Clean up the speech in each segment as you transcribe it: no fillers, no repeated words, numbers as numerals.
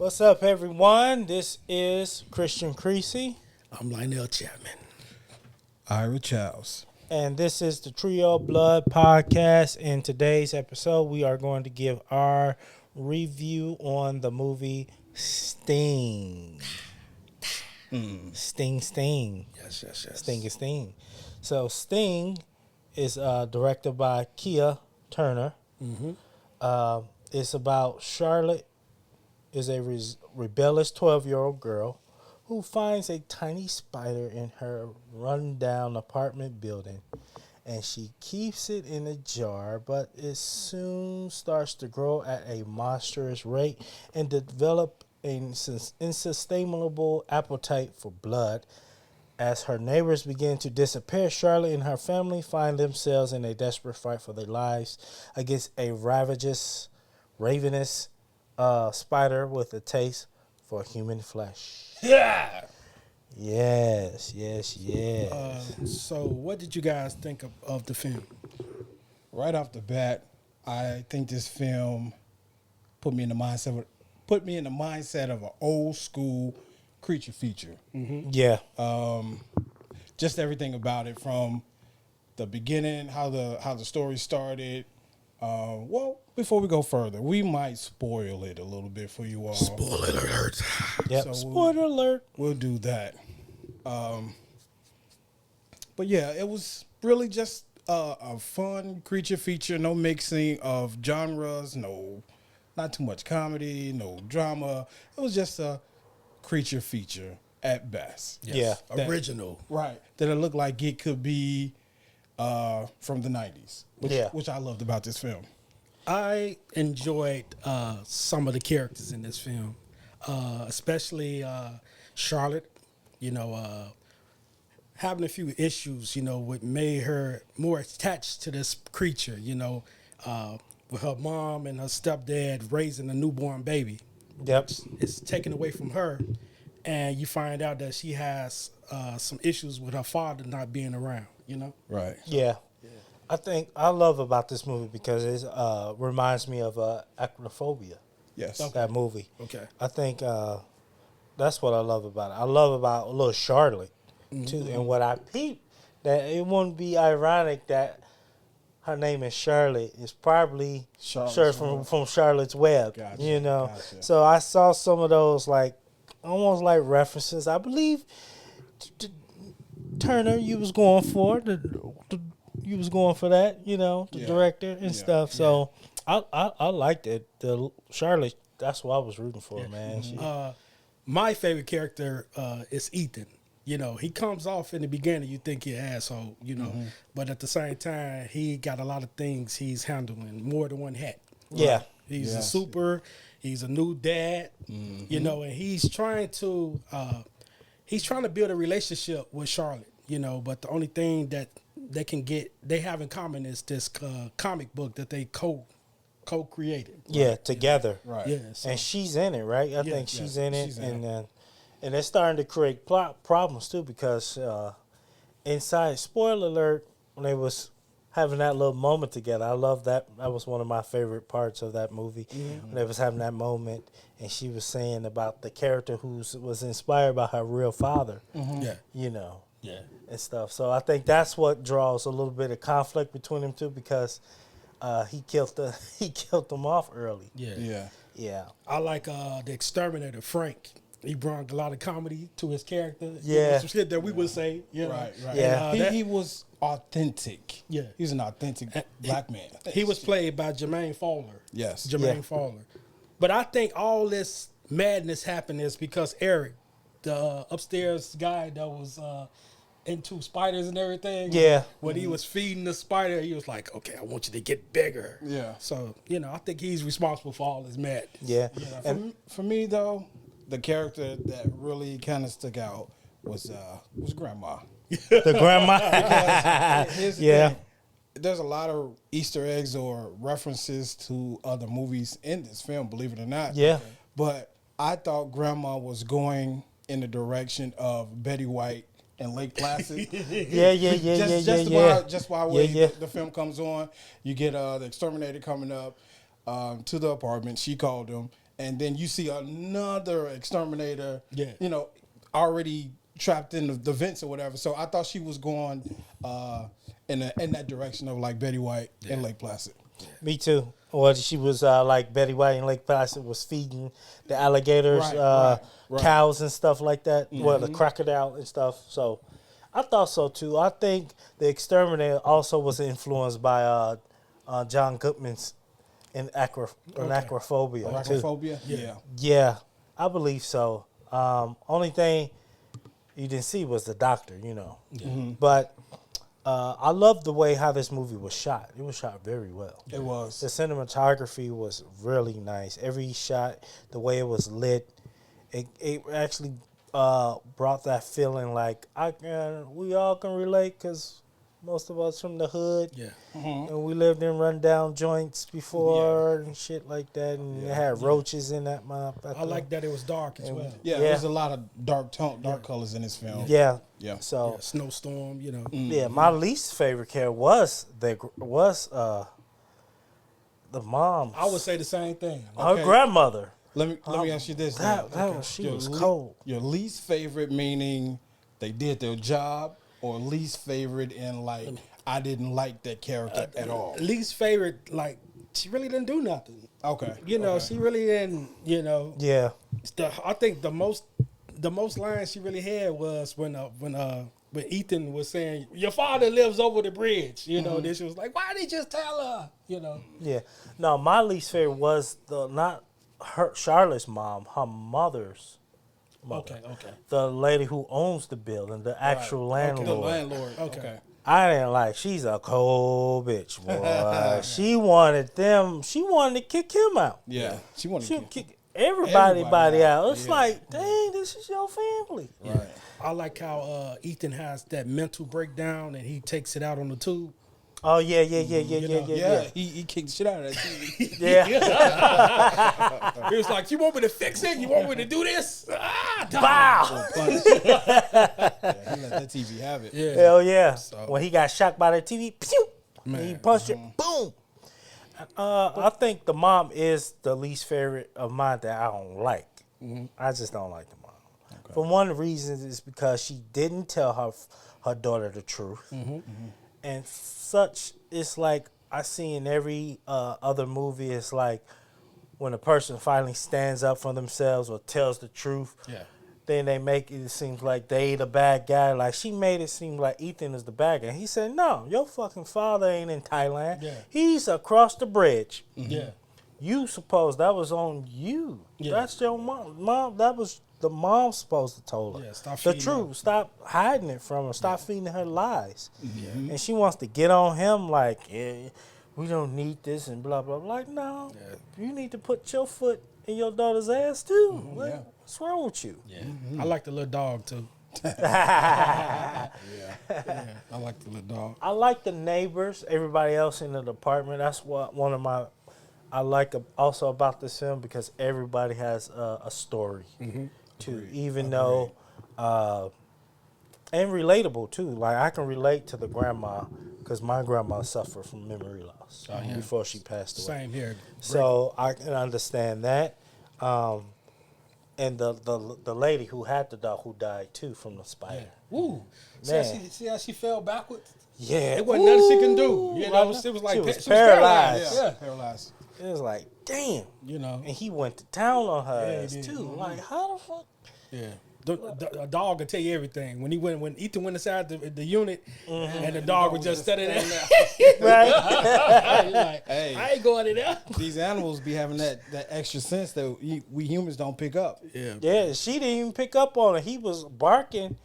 What's up, everyone? This is Christian Creasy, I'm Lionel Chapman. Ira Charles. and this is the Trio Blood podcast. In today's episode, we are going to give our review on the movie Sting. Sting. Yes. Sting is Sting. So Sting is directed by Kia Turner. It's about Charlotte is a rebellious 12-year-old girl who finds a tiny spider in her run-down apartment building, and she keeps it in a jar, but it soon starts to grow at a monstrous rate and develop an insustainable appetite for blood. As her neighbors begin to disappear, Charlotte and her family find themselves in a desperate fight for their lives against a ravenous spider with a taste for human flesh. Yeah. Yes. So, what did you guys think of the film? Right off the bat, I think this film put me in the mindset of an old school creature feature. Yeah. Just everything about it, from the beginning, how the story started. Well, before we go further, we might spoil it a little bit for you all. Spoiler alert. Yep. So Spoiler alert. We'll do that. But yeah, it was really just a fun creature feature. No mixing of genres. Not too much comedy. No drama. It was just a creature feature at best. Yes. Yeah. Original. Right. That it looked like it could be from the 90s. Which I loved about this film. I enjoyed some of the characters in this film, especially Charlotte. Having a few issues, what made her more attached to this creature. With her mom and her stepdad raising a newborn baby. Yep. It's taken away from her, and you find out that she has some issues with her father not being around. Right. Yeah. I think I love about this movie because it reminds me of Acrophobia. Yes. That movie. Okay. I think that's what I love about it. I love about little Charlotte too, and what I peeped that it wouldn't be ironic that her name is Charlotte. It's probably Charlotte from Charlotte's Web. Gotcha, gotcha. So I saw some of those almost like references. I believe Turner, you was going for you was going for that, the director and stuff. So I liked it. The Charlotte, that's what I was rooting for, man. My favorite character is Ethan. He comes off in the beginning, you think he's an asshole, but at the same time, he got a lot of things he's handling, more than one hat. Yeah. He's a super, he's a new dad, and he's trying to build a relationship with Charlotte, but the only thing that they have in common is this comic book that they co-created. Yeah, together. Right. Yeah, so, And she's in it, right? I think she's in it, she's in and it's starting to create problems too because inside, spoiler alert, when they was having that little moment together, I love that. That was one of my favorite parts of that movie. When they was having that moment, and she was saying about the character who was inspired by her real father. Yeah. And stuff. So I think that's what draws a little bit of conflict between them two because he killed them off early. Yeah. I like the exterminator, Frank. He brought a lot of comedy to his character. Yeah. Some shit that we would say. Right. Yeah. He was authentic. Yeah. He's an authentic black man. He was played by Jermaine Fowler. Yes. Jermaine Fowler. But I think all this madness happened is because Eric, the upstairs guy that was into spiders and everything. Yeah. When he was feeding the spider, he was like, "Okay, I want you to get bigger." Yeah. So I think he's responsible for all this madness. Yeah. And for me though, the character that really kind of stuck out was Grandma. The grandma. Here's the Yeah. thing. There's a lot of Easter eggs or references to other movies in this film, believe it or not. Yeah. But I thought Grandma was going in the direction of Betty White and Lake Placid. Just while the film comes on, you get the exterminator coming up to the apartment. She called him, and then you see another exterminator, Yeah. you know, already trapped in the vents or whatever. So I thought she was going in that direction of like Betty White in Lake Placid. Me too. Or she was like Betty White in Lake Placid was feeding the alligators, Right. cows and stuff like that. Well, the crocodile and stuff. So I thought so too. I think the exterminator also was influenced by John Goodman's in Acrophobia. too. Acrophobia? Yeah. Yeah, I believe so. Only thing you didn't see was the doctor, you know. But I love the way how this movie was shot. It was shot very well. It was. The cinematography was really nice. Every shot, the way it was lit, it actually brought that feeling like we all can relate because most of us from the hood. Yeah. And we lived in rundown joints before and shit like that, and it had roaches in that motherfucker. I like that it was dark as well. Yeah, Yeah. there's a lot of dark colors in this film. Yeah. Yeah. So Yeah, snowstorm, you know. yeah, my least favorite character was the mom. I would say the same thing. her Okay. grandmother. Let me ask you this. That then. was she Your was le- cold. Your least favorite meaning they did their job, or least favorite in like I didn't like that character at all. Least favorite, like, she really didn't do nothing. Okay. You know, okay. she really didn't, you know. Yeah, I think the most lines she really had was when Ethan was saying, "Your father lives over the bridge." You know, then she was like, "Why did you just tell her?" You know. yeah. No, my least favorite was not her Charlotte's mom, her mother's mother. Okay. The lady who owns the building, the actual landlord. The landlord. Okay. Okay. I didn't like. She's a cold bitch, boy. She wanted to kick him out. Yeah. She wanted She to would kick everybody out. It's Yeah. like, dang, this is your family. Right. I like how Ethan has that mental breakdown and he takes it out on the tube. Oh yeah. Yeah. He kicked the shit out of that TV. Yeah. He was like, "You want me to fix it? You want me to do this?" Wow. He let that TV have it. Yeah. Hell yeah. When he got shocked by the TV, pew, and he Man. punched it, boom. I think the mom is the least favorite of mine that I don't like. I just don't like the mom. For one of the reasons is because she didn't tell her daughter the truth. And such, it's like I see in every other movie, it's like when a person finally stands up for themselves or tells the truth, Yeah. then they make it seem like they the bad guy. Like she made it seem like Ethan is the bad guy. He said, no, your fucking father ain't in Thailand. Yeah. He's across the bridge. Yeah. You suppose that was on you. Yeah. That's your mom. That was the mom supposed to told her. Yeah, stop the feeding truth. her. Stop hiding it from her. Stop feeding her lies. And she wants to get on him like, yeah, we don't need this and blah, blah, blah. Like, no, you need to put your foot in your daughter's ass too. Like, yeah. what's wrong with you? Yeah. I like the little dog too. Yeah. I like the little dog. I like the neighbors, everybody else in the apartment. That's what one of my I like also about this film because everybody has a story too, even though and relatable too. Like I can relate to the grandma because my grandma suffered from memory loss before she passed away. Same here. So I can understand that. And the lady who had the dog who died too from the spider. Woo. Man. See how she fell backwards? Yeah, It wasn't nothing she can do. You know, Right. it was like She was she was paralyzed. Yeah. Paralyzed. It was like, damn. You know. And he went to town on her Yeah, he ass did. too. Like, how the fuck? Yeah. The dog will tell you everything. When Ethan went inside the unit and the dog was just standing there. Right? He's like, Hey. I ain't going in there. These animals be having that extra sense that we humans don't pick up. Yeah. Yeah, she didn't even pick up on it. He was barking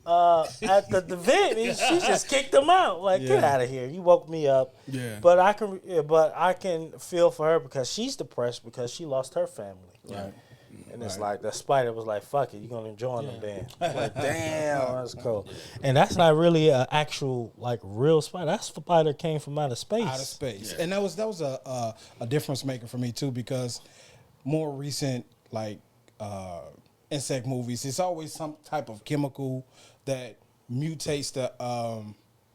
at the vent, and she just kicked him out. Like, get Yeah. out of here! You woke me up. Yeah. But I can feel for her because she's depressed because she lost her family. Right. And it's like the spider was like, "Fuck it, you're gonna join them then." Like, damn, that's cool. And that's not really an actual like real spider. That spider came from outer space. Out of space, and that was a difference maker for me too because more recent like insect movies, it's always some type of chemical that mutates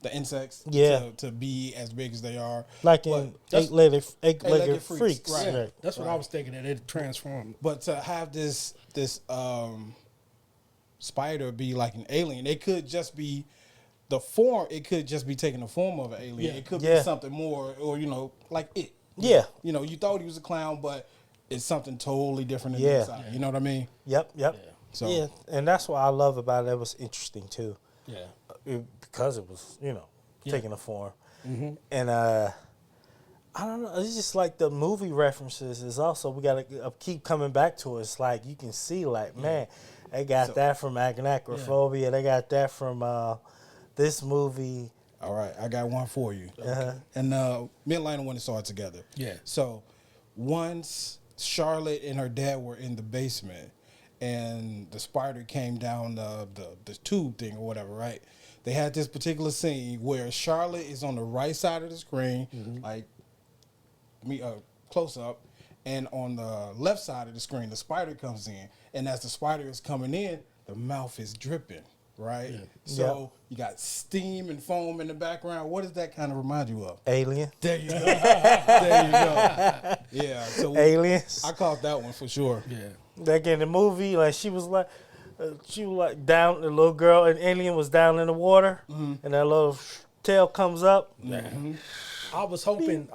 the insects Yeah. to be as big as they are. Like But in that's- eight-legged Eight-Legged freaks. Freaks, Yeah, Right. that's what I was thinking, that it transformed. But to have this spider be like an alien, it could just be the form. It could just be taking the form of an alien. Yeah. It could Yeah. be something more, or like it. Yeah. You thought he was a clown, but it's something totally different in the Yeah. inside. You know what I mean? Yep. Yeah. So- yeah, and that's what I love about it. It was interesting too. Yeah. Because it was, taking a form. Mm-hmm. And I don't know, it's just like the movie references is also, we got to keep coming back to it. It's like you can see, like, man, they got that from Acrophobia. They got that from this movie. All right, I got one for you. Uh-huh. And me and Lionel went and saw it together. Yeah. So once Charlotte and her dad were in the basement, and the spider came down the tube thing or whatever, right? They had this particular scene where Charlotte is on the right side of the screen, like close up, and on the left side of the screen, the spider comes in, and as the spider is coming in, the mouth is dripping, right? So you got steam and foam in the background. What does that kind of remind you of? Alien. There you go. There you go. Yeah. So Aliens. I caught that one for sure. Yeah. Like in the movie, like she was like down, the little girl, and alien was down in the water, and that little tail comes up. I was hoping.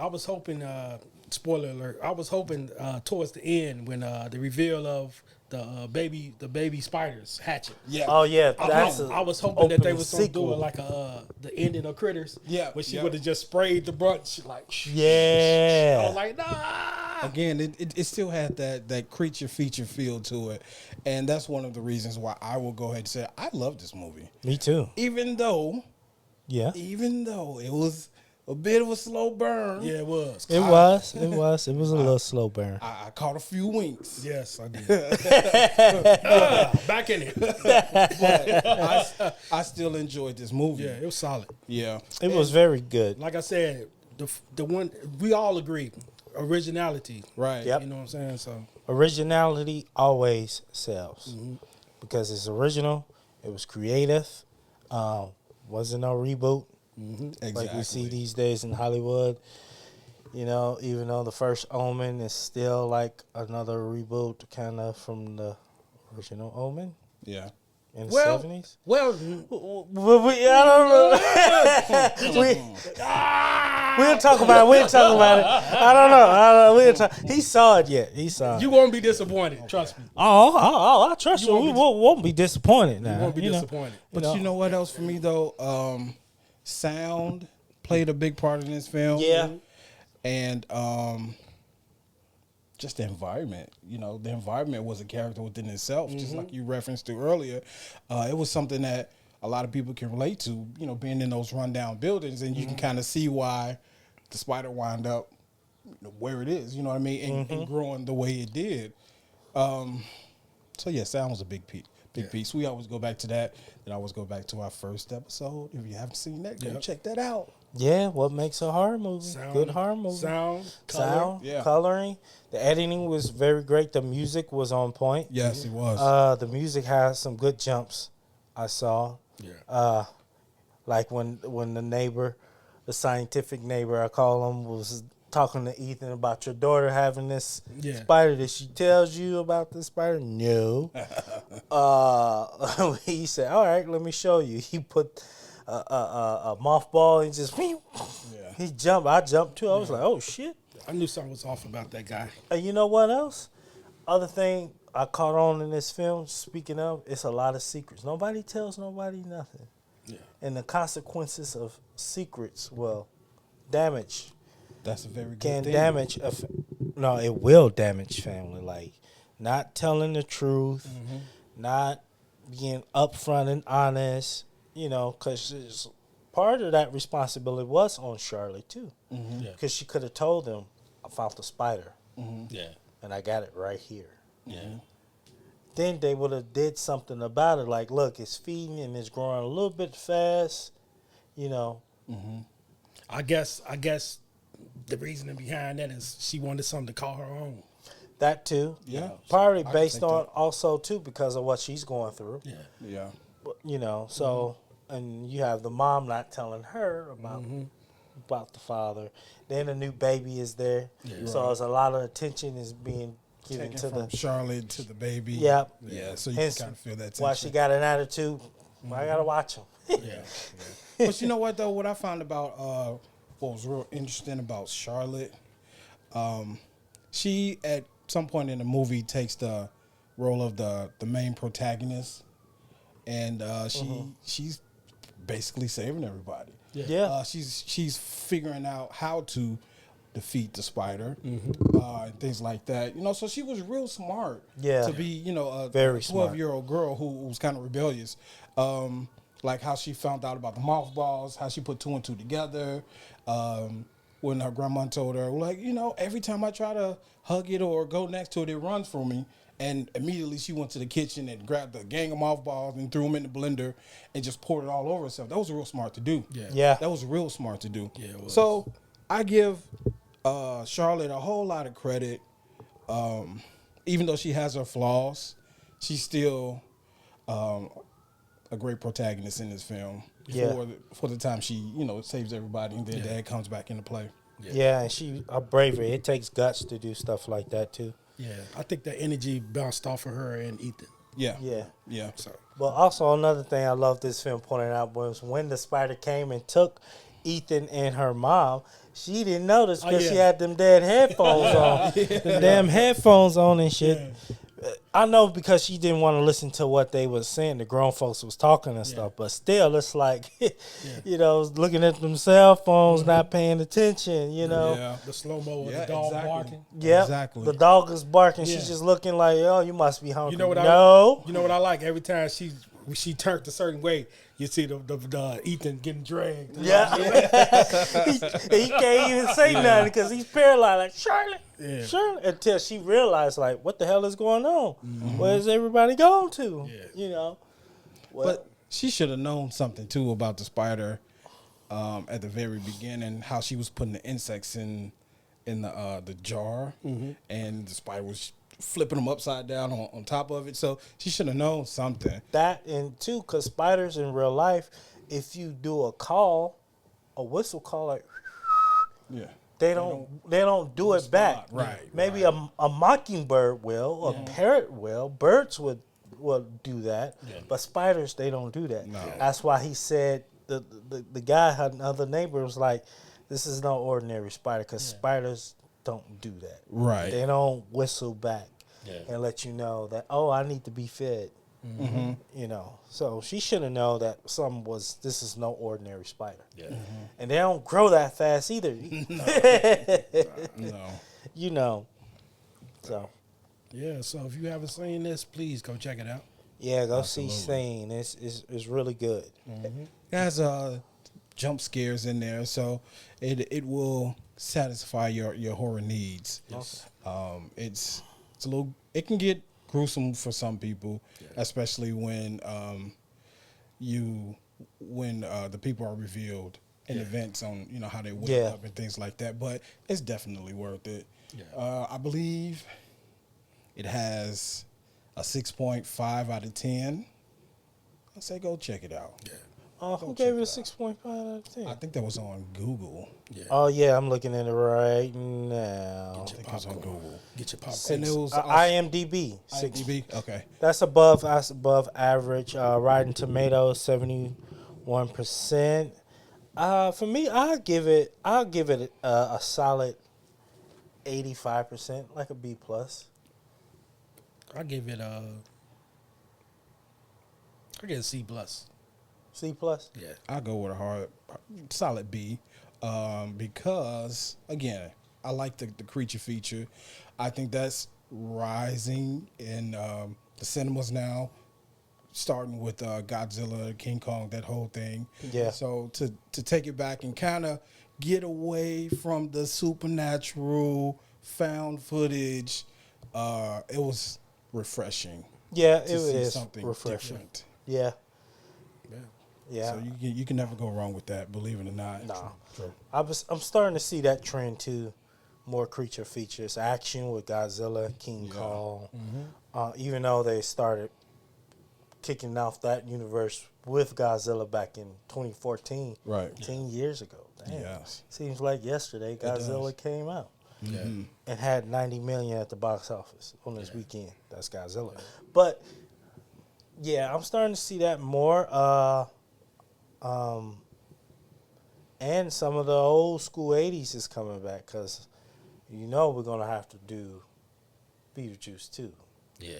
Spoiler alert! I was hoping towards the end when the reveal of the baby spiders hatching. Yeah. Oh yeah, I was hoping that they opening was gonna do sequel. it like the ending of Critters. Yeah, Where she yeah. would have just sprayed the brush like. I Yeah. was like, nah. Again, it still had that creature feature feel to it, and that's one of the reasons why I will go ahead and say I love this movie, Me too. even though Yeah. it was a bit of a slow burn. Yeah, it was. It was a little slow burn. I caught a few winks. Yes, I did. Back in it. But I still enjoyed this movie. Yeah, it was solid. Yeah. It was very good. Like I said, the one we all agree, originality. Right. Yep. You know what I'm saying? So Originality always sells because it's original. It was creative. Wasn't no reboot Exactly. like we see these days in Hollywood. Even though the first Omen is still like another reboot, kind of from the original Omen Yeah. in the well, 70s. well, I don't know. We'll talk about it. We'll talk about it. I don't know. We'll talk. He saw it yet. He saw it. you won't be disappointed. Trust me. I trust you. We won't be disappointed now. You won't be you know. disappointed. But you know what else for me though? Sound played a big part in this film. Yeah. And just the environment. The environment was a character within itself, just like you referenced to earlier. It was something that a lot of people can relate to, being in those rundown buildings, and you can kind of see why the spider wound up where it is, you know what I mean, and growing the way it did. So yeah, sound was a big piece. We always go back to that. Then I always go back to our first episode. If you haven't seen that, go check that out. Yeah, what makes a horror movie? Sound, Good horror movie. Sound, color. Sound, Yeah. coloring. The editing was very great. The music was on point. Yes, it was. The music has some good jumps. I saw. Yeah. Like when the neighbor, the scientific neighbor, I call him, was talking to Ethan about your daughter having this spider. That she tells you about the spider? No. He said, "All right, let me show you." He put a mothball and just he jumped. I jumped too. I was like, "Oh shit!" I knew something was off about that guy. And you know what else? Other thing I caught on in this film, speaking of, it's a lot of secrets. Nobody tells nobody nothing. Yeah. And the consequences of secrets will damage. That's a very good Can thing. damage. No, it will damage family. Like not telling the truth, not being upfront and honest. Because part of that responsibility was on Charlotte too. Yeah. Because she could have told them, "I found the spider, Yeah. and I got it right here." Yeah. Then they would have did something about it. Like, look, it's feeding and it's growing a little bit fast. I guess the reasoning behind that is she wanted something to call her own. That too. Yeah. Partly I can based take on that. also too because of what she's going through. Yeah. Yeah. So and you have the mom not telling her about the father. Then a new baby is there, so there's a lot of attention is being given Taken to from the. Charlotte to the baby. Yep. Yeah. So you Hence can kind of feel that tension. Why she got an attitude? I gotta watch him. Yeah. But you know what though? What I found about what was real interesting about Charlotte, she at some point in the movie takes the role of the main protagonist, and she's basically saving everybody. Yeah. She's figuring out how to defeat the spider and things like that. You know, so she was real smart. Yeah. To be, you know, a Very smart. 12-year-old girl who was kind of rebellious. Like how she found out about the mothballs, how she put two and two together. When her grandma told her, like, you know, every time I try to hug it or go next to it, it runs from me. And immediately she went to the kitchen and grabbed a gang of mothballs and threw them in the blender and just poured it all over herself. That was real smart to do. Yeah. That was real smart to do. Yeah, it was. So I give Charlotte a whole lot of credit. Even though she has her flaws, she's still a great protagonist in this film. Yeah. For the time she, you know, saves everybody and then dad comes back into play. Yeah, and she a bravery. It takes guts to do stuff like that too. Yeah, I think the energy bounced off of her and Ethan. Yeah. Yeah. Yeah. So But also another thing I love this film pointing out was when the spider came and took Ethan and her mom, she didn't notice because she had them dead headphones on. The damn headphones on and shit. I know because she didn't want to listen to what they was saying. The grown folks was talking and stuff, but still, it's like, you know, looking at them cell phones, not paying attention. You know, Yeah. the slow mo with Yeah, the dog exactly. barking. yeah, Exactly. the dog is barking. Yeah. She's just looking like, oh, you must be hungry. You know what no, You know what I like? Every time she turned a certain way, you see the Ethan getting dragged. yeah, he can't even say nothing because he's paralyzed. Like Charlotte, Charlotte, until she realized, like, what the hell is going on? Where's everybody going to? Yeah. You know, well, But she should have known something too about the spider at the very beginning. How she was putting the insects in the jar, and the spider was flipping them upside down on top of it. So she should have known something. that and two, because spiders in real life, if you do a whistle call, like Yeah. they don't do it back. Right, Maybe a mockingbird will, a parrot will, birds will do that, but spiders they don't do that. No. That's why he said the guy had another neighbor was like, this is no ordinary spider because spiders don't do that. Right. They don't whistle back Yeah. and let you know that, oh, I need to be fed. You know, so she should have known that this is no ordinary spider. Yeah. And they don't grow that fast either. No. You know. So Yeah. So if you haven't seen this, please go check it out. yeah, go see Stain. It's really good. It has jump scares in there, so it will satisfy your horror needs. Yes. It's a little. It can get gruesome for some people, especially when the people are revealed in events on how they wake up and things like that. But it's definitely worth it. Yeah. I believe it has a 6.5 out of 10. I say go check it out. Yeah. Who gave it a 6.5 out of 10? I think that was on Google. Yeah. Oh yeah, I'm looking at it right now. I think it was on Google. Get your popcorn. And it was IMDb. IMDb. Okay. That's above average. Rotten Tomatoes 71%. For me, I'll give it a solid 85%, like a B plus. I give it a C plus. C plus. Yeah. I'll go with a solid B, because again, I like the creature feature. I think that's rising in the cinemas now, starting with Godzilla, King Kong, that whole thing. Yeah. So to take it back and kind of get away from the supernatural found footage, it was refreshing. Yeah, to it see is something refreshing. different. Yeah. Yeah. Yeah. So you can never go wrong with that, believe it or not. No. True. I'm starting to see that trend too. More creature features, action with Godzilla, King Kong. Even though they started kicking off that universe with Godzilla back in 2014. Right. 10 years ago. Damn. Yes. Seems like yesterday Godzilla came out. Yeah. And had 90 million at the box office on this weekend. That's Godzilla. But yeah, I'm starting to see that more. And some of the old school 80s is coming back because we're going to have to do Beetlejuice too. Yeah.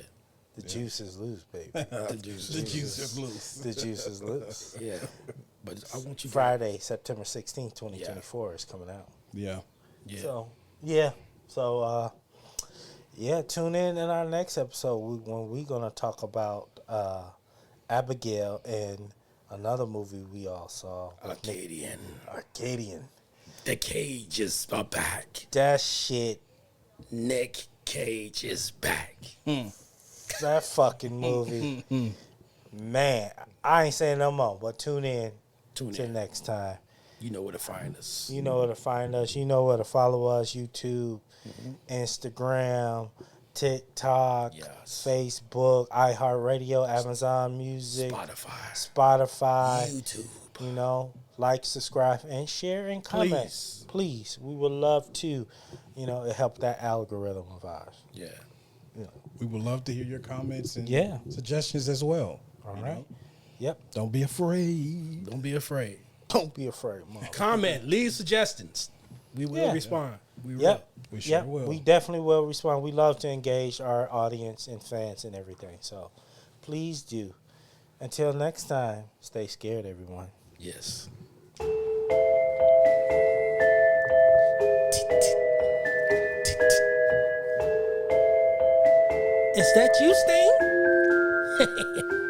The juice is loose, baby. The juice. The juice is loose. The juice is loose. Yeah. But I want you Friday, September 16th, 2024 is coming out. Yeah. Yeah. So, yeah. So, tune in our next episode when we're going to talk about Abigail and another movie we all saw. Arcadian. The Cages are back. That shit. Nick Cage is back. That fucking movie. Man, I ain't saying no more, but tune in. Till next time. You know where to find us. You know where to find us. You know where to follow us. YouTube, Instagram, TikTok, Facebook, iHeartRadio, Amazon Music, Spotify. YouTube. Like, subscribe, and share and comment. Please. We would love to, it help that algorithm of ours. Yeah. We would love to hear your comments and Yeah. suggestions as well. All right. Yep. Don't be afraid. Don't be afraid. Don't be afraid, Mom. Comment. Leave suggestions. We will respond. We will. Yep. We sure Yep. will. We definitely will respond. We love to engage our audience and fans and everything. So please do. Until next time, stay scared, everyone. Yes. Is that you, Sting?